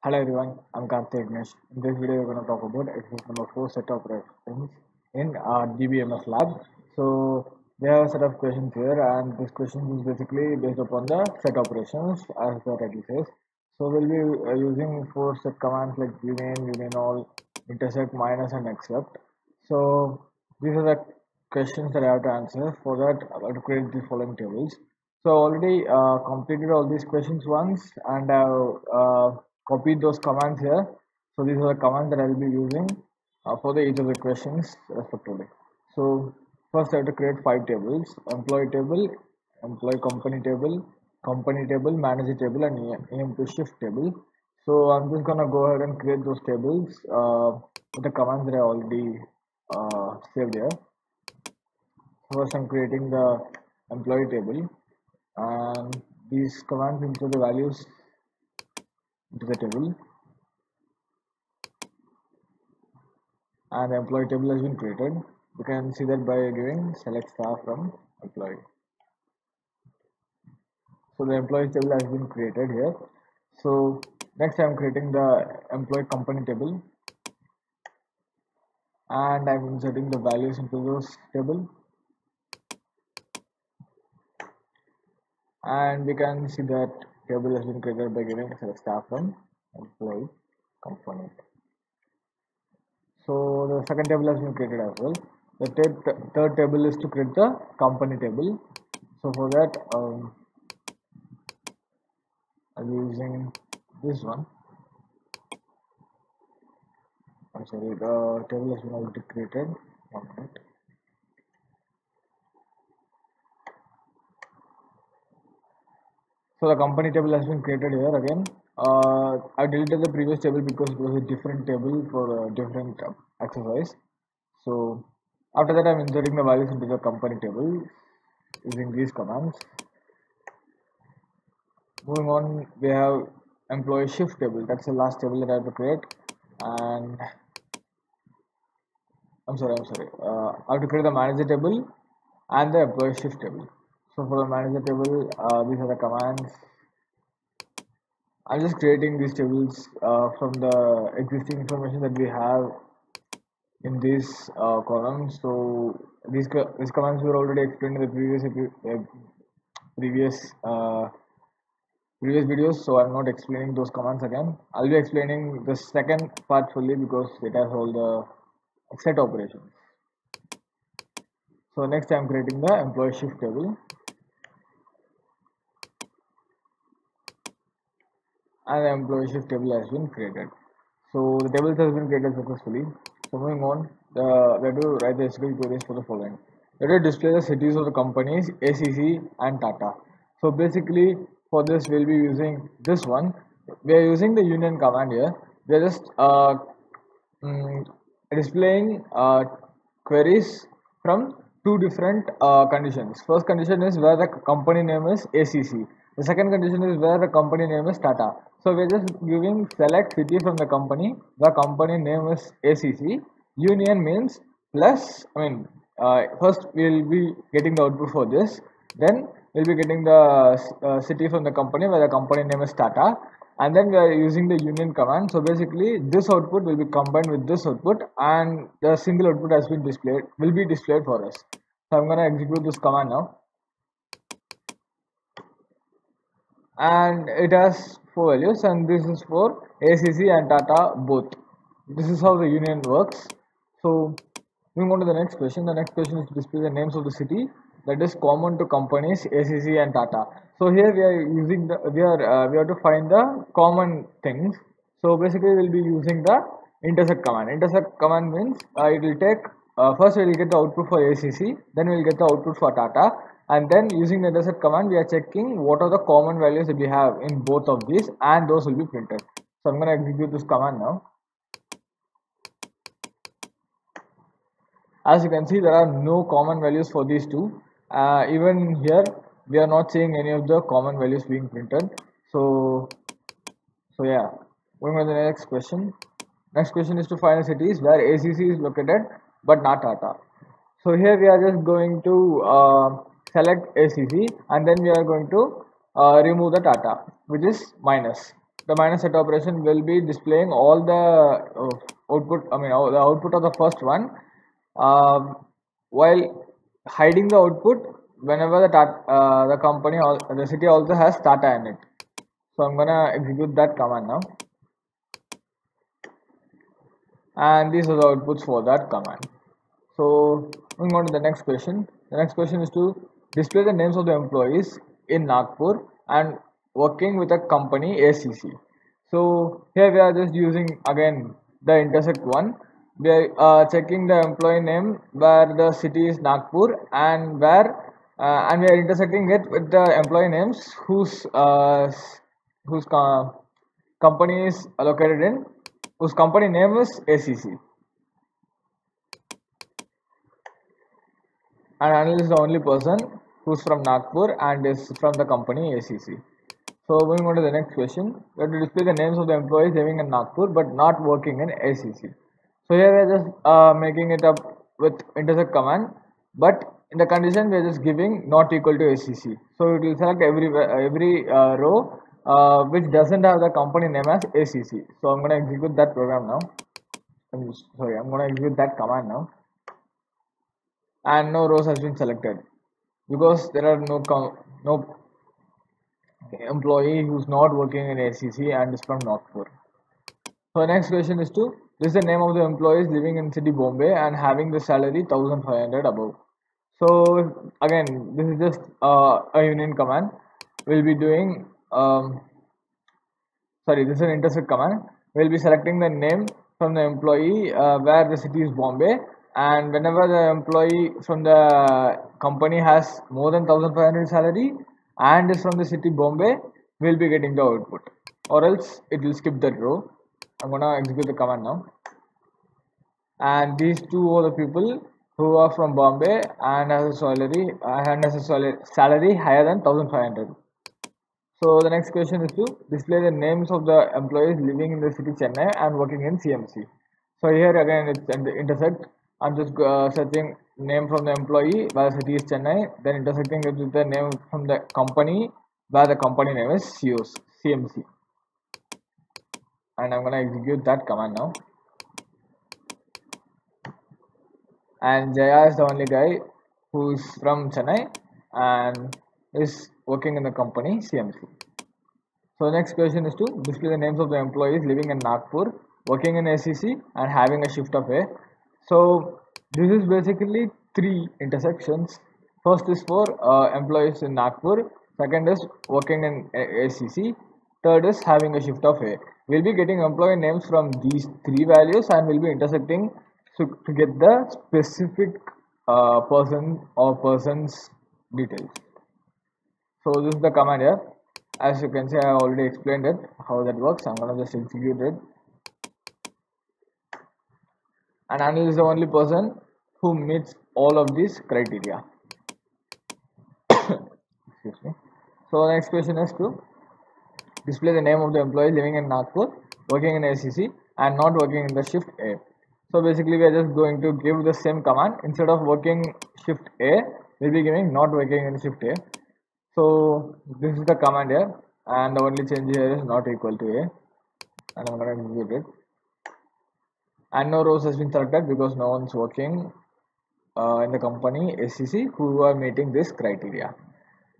Hello everyone, I'm Karthik Ignesh. In this video, we're going to talk about exercise number 4 set of questions in our DBMS lab. So, we have a set of questions here, and this question is basically based upon the set operations as the title says. So, we'll be using 4 set commands like uname, union all, intersect, minus, and except. So, these are the questions that I have to answer. For that, I have to create the following tables. So, already completed all these questions once, and I've copied those commands here. So these are the commands that I will be using for each of the questions respectively. So first I have to create 5 tables: employee table, employee company table, manager table, and EM2 shift table. So I'm just gonna go ahead and create those tables with the commands that I already saved here. First I'm creating the employee table, and these commands include the values into the table, and the employee table has been created. You can see that by giving select star from employee. So the employee table has been created here. So next I am creating the employee company table, and I am inserting the values into those table, and we can see that table has been created by giving select star from employee company. So the second table has been created as well. The third table is to create the company table. So for that I'll be using this one. I'm sorry, the table has been already created. 1 minute. So the company table has been created here again. I deleted the previous table because it was a different table for a different exercise. So after that, I'm inserting the values into the company table using these commands. Moving on, we have employee shift table. That's the last table that I have to create. And I'm sorry. I have to create the manager table and the employee shift table. So for the manager table, these are the commands. I'm just creating these tables from the existing information that we have in this column. So these commands were already explained in the previous previous videos, so I'm not explaining those commands again. I'll be explaining the second part fully because it has all the set operations. So next I'm creating the employee shift table, and the employee shift table has been created. So the tables has been created successfully. So moving on, we have to write the SQL queries for the following. We have to display the cities of the companies ACC and Tata. So basically for this we'll be using this one. We are using the union command here. We are just mm, displaying queries from two different conditions. First condition is where the company name is ACC. The second condition is where the company name is Tata. So we're just giving select city from the company. The company name is ACC. Union means plus. First we'll be getting the output for this. Then we'll be getting the city from the company where the company name is Tata, and then we are using the union command. So basically this output will be combined with this output, and the single output has been displayed will be displayed for us. So I'm going to execute this command now, and it has 4 values, and this is for ACC and Tata both. This is how the union works. So moving on to the next question. The next question is to display the names of the city that is common to companies ACC and Tata. So here we are using the we have to find the common things. So basically we'll be using the intersect command. Intersect command means it will take first we will get the output for ACC, then we will get the output for Tata, and then using the intersect command we are checking what are the common values that we have in both of these, and those will be printed. So I'm going to execute this command now. As you can see, there are no common values for these two. Even here we are not seeing any of the common values being printed. So yeah, going on to the next question. Next question is to find the cities where ACC is located but not Tata. So here we are just going to select ACC, and then we are going to remove the Tata, which is minus. the minus set operation will be displaying all the output, I mean the output of the first one, while hiding the output whenever the company or the city also has Tata in it. So I'm gonna execute that command now, and these are the outputs for that command. So moving on to the next question. The next question is to display the names of the employees in Nagpur and working with a company ACC. So here we are just using again the intersect one. We are checking the employee name where the city is Nagpur, and where and we are intersecting it with the employee names whose company is located in, whose company name is ACC. And Anil is the only person who's from Nagpur and is from the company ACC. So moving on to the next question, we have to display the names of the employees living in Nagpur but not working in ACC. So here we are just making it up with intersect command, but in the condition we are just giving not equal to ACC. So it will select every row which doesn't have the company name as ACC. So I'm going to execute that program now. I'm going to execute that command now, and no rows has been selected because there are no employee who's not working in ACC and is from Nagpur. So next question is to this is the name of the employees living in city Bombay and having the salary 1500 above. So again, this is just a union command. We'll be doing this is an intersect command. We'll be selecting the name from the employee where the city is Bombay, and whenever the employee from the company has more than 1500 salary and is from the city Bombay, we'll be getting the output, or else it will skip that row. I'm gonna execute the command now, and these two are the people who are from Bombay and has a salary higher than 1500. So the next question is to display the names of the employees living in the city Chennai and working in CMC. So here again it's intersect. I'm just searching name from the employee where the city is Chennai, then intersecting it with the name from the company where the company name is CMC. And I'm gonna execute that command now. And Jaya is the only guy who's from Chennai and is working in the company CMC. So the next question is to display the names of the employees living in Nagpur, working in ACC and having a shift of A. So this is basically three intersections. First is for employees in Nagpur, second is working in ACC, third is having a shift of A. We'll be getting employee names from these three values and we'll be intersecting to get the specific person or person's details. So this is the command here. As you can see, I already explained it how that works. I'm gonna just execute it. And Anil is the only person who meets all of these criteria. Excuse me. So the next question is to display the name of the employee living in Nagpur, working in ACC and not working in the shift A. So basically we are just going to give the same command. Instead of working shift A, we'll be giving not working in shift A. So this is the command here, and the only change here is not equal to A, and I'm going to execute it. And no rows has been selected because no one's working in the company ACC who are meeting this criteria.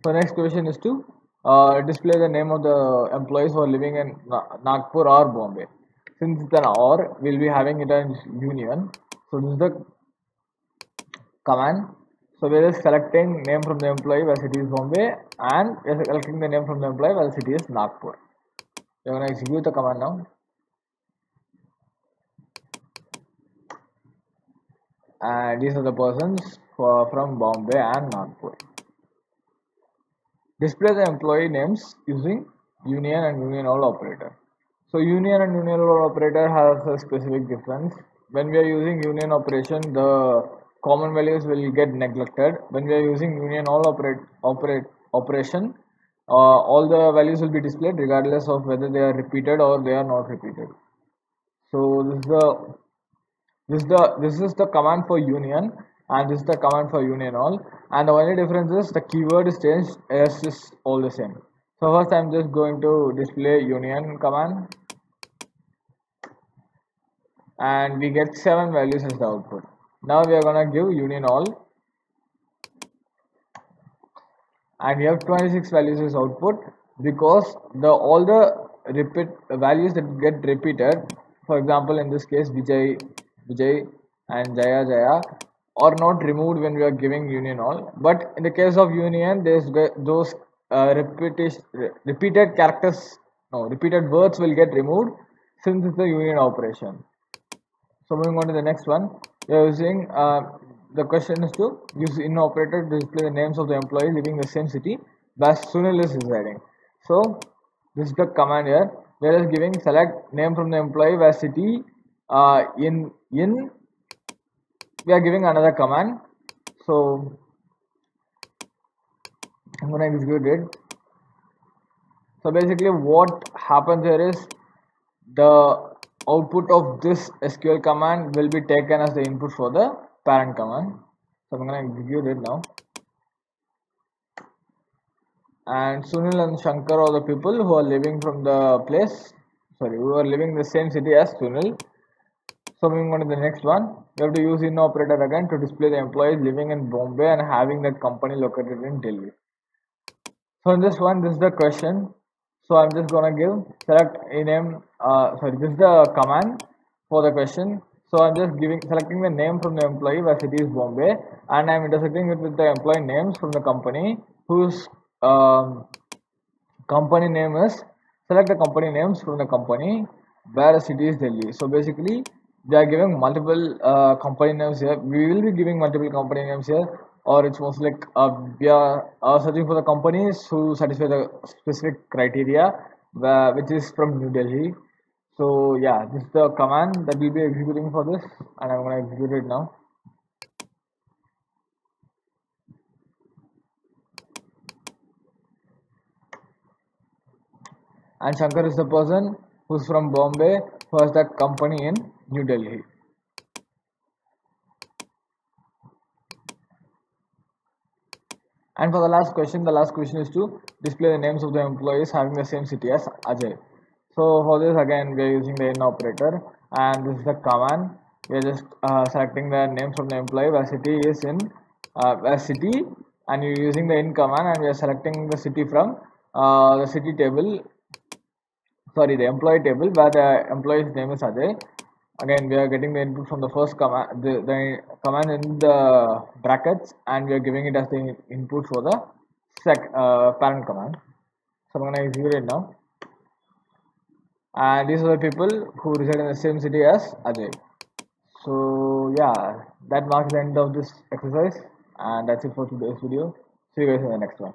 So next question is to display the name of the employees who are living in Nagpur or Bombay. Since it's an OR, we'll be having it as union. So this is the command. So we are just selecting name from the employee where city is Bombay, and we are selecting the name from the employee where city is Nagpur. We are going to execute the command now. And these are the persons who are from Bombay and Nagpur. Display the employee names using union and union all operator. So union and union all operator has a specific difference. When we are using union operation, the common values will get neglected. When we are using union all operation, all the values will be displayed regardless of whether they are repeated or they are not repeated. So this is the command for union, and this is the command for union all, and the only difference is the keyword is changed, as is all the same. So first I'm just going to display union command, and we get 7 values as the output. Now we are gonna give union all, and we have 26 values as output because all the repeat values that get repeated, for example in this case Vijay and Jaya are not removed when we are giving union all, but in the case of union there's those repeated characters, no, repeated words will get removed since it's the union operation. So moving on to the next one, we are using the question is to use in operator to display the names of the employees living in the same city where Sunil is residing. So this is the command here. We are just giving select name from the employee where city in we are giving another command. So I'm gonna execute it. So basically what happens here is the output of this SQL command will be taken as the input for the parent command. So I'm going to execute it now. And Sunil and Shankar are the people who are living from the place, who are living in the same city as Sunil. So moving on to the next one, we have to use in operator again to display the employees living in Bombay and having that company located in Delhi. So in this one, this is the question. So I'm just gonna give select a name. This is the command for the question. So I'm just selecting the name from the employee where city is Bombay, and I'm intersecting it with the employee names from the company whose company name is. Select the company names from the company where the city is Delhi. So basically, they are giving multiple company names here. We will be giving multiple company names here, or it's most like we are searching for the companies who satisfy the specific criteria which is from New Delhi. So yeah, this is the command that we'll be executing for this, and I'm going to execute it now. And Shankar is the person who's from Bombay who has that company in New Delhi. And for the last question is to display the names of the employees having the same city as Ajay. So for this again we are using the in operator, and this is the command. We are just selecting the names from the employee where city is in where city, and you're using the in command, and we are selecting the city from the city table, the employee table where the employee's name is Ajay. Again we are getting the input from the first command, the command in the brackets, and we are giving it as the input for the parent command. So I'm going to execute it now, and these are the people who reside in the same city as Ajay. So yeah, that marks the end of this exercise, and that's it for today's video. See you guys in the next one.